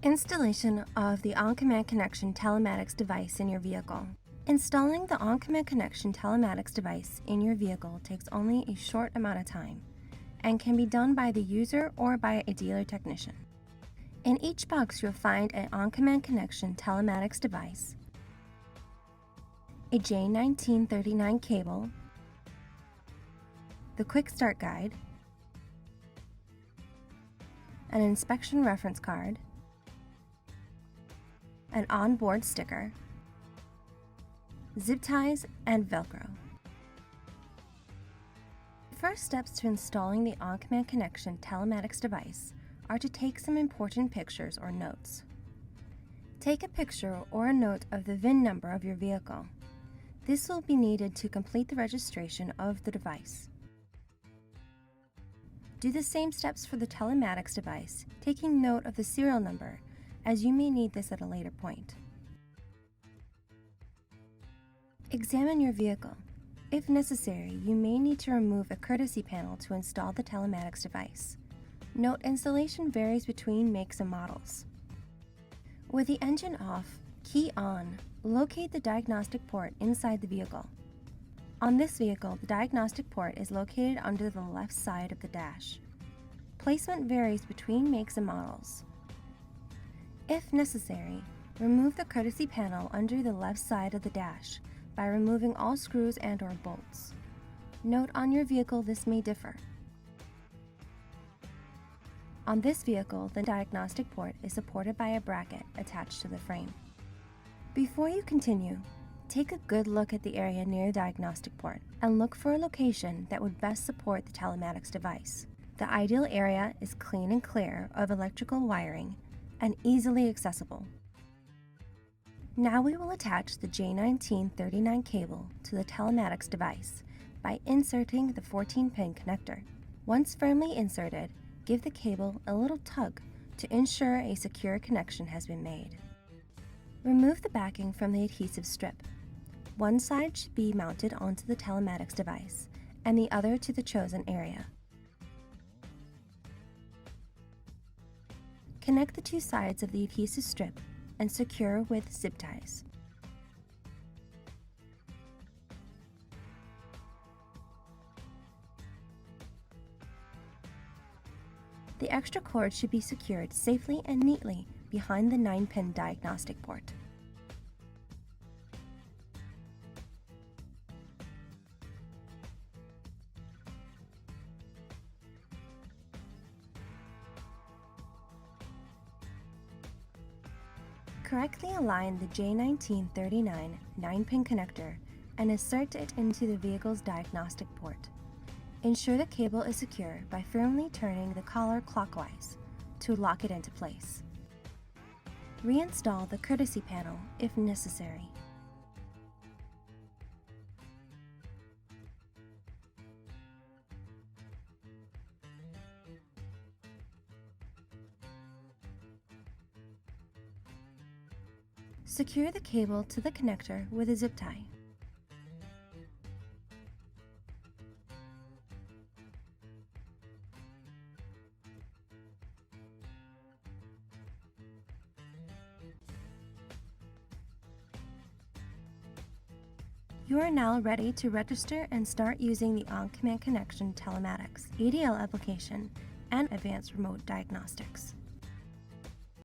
Installation of the OnCommand connection telematics device in your vehicle. Installing the OnCommand connection telematics device in your vehicle takes only a short amount of time and can be done by the user or by a dealer technician. In each box, you'll find an OnCommand connection telematics device, a J1939 cable, the quick start guide, an inspection reference card, an onboard sticker, zip ties, and Velcro. The first steps to installing the OnCommand connection telematics device are to take some important pictures or notes. Take a picture or a note of the VIN number of your vehicle. This will be needed to complete the registration of the device. Do the same steps for the telematics device, taking note of the serial number, as you may need this at a later point. Examine your vehicle. If necessary, you may need to remove a courtesy panel to install the telematics device. Note installation varies between makes and models. With the engine off, key on, locate the diagnostic port inside the vehicle. On this vehicle, the diagnostic port is located under the left side of the dash. Placement varies between makes and models. If necessary, remove the courtesy panel under the left side of the dash by removing all screws and/or bolts. Note on your vehicle this may differ. On this vehicle, the diagnostic port is supported by a bracket attached to the frame. Before you continue, take a good look at the area near the diagnostic port and look for a location that would best support the telematics device. The ideal area is clean and clear of electrical wiring and easily accessible. Now we will attach the J1939 cable to the telematics device by inserting the 14-pin connector. Once firmly inserted, give the cable a little tug to ensure a secure connection has been made. Remove the backing from the adhesive strip. One side should be mounted onto the telematics device and the other to the chosen area. Connect the two sides of the adhesive strip and secure with zip ties. The extra cord should be secured safely and neatly behind the 9-pin diagnostic port. Correctly align the J1939 9-pin connector and insert it into the vehicle's diagnostic port. Ensure the cable is secure by firmly turning the collar clockwise to lock it into place. Reinstall the courtesy panel if necessary. Secure the cable to the connector with a zip tie. You are now ready to register and start using the OnCommand connection telematics, ADL application, and advanced remote diagnostics.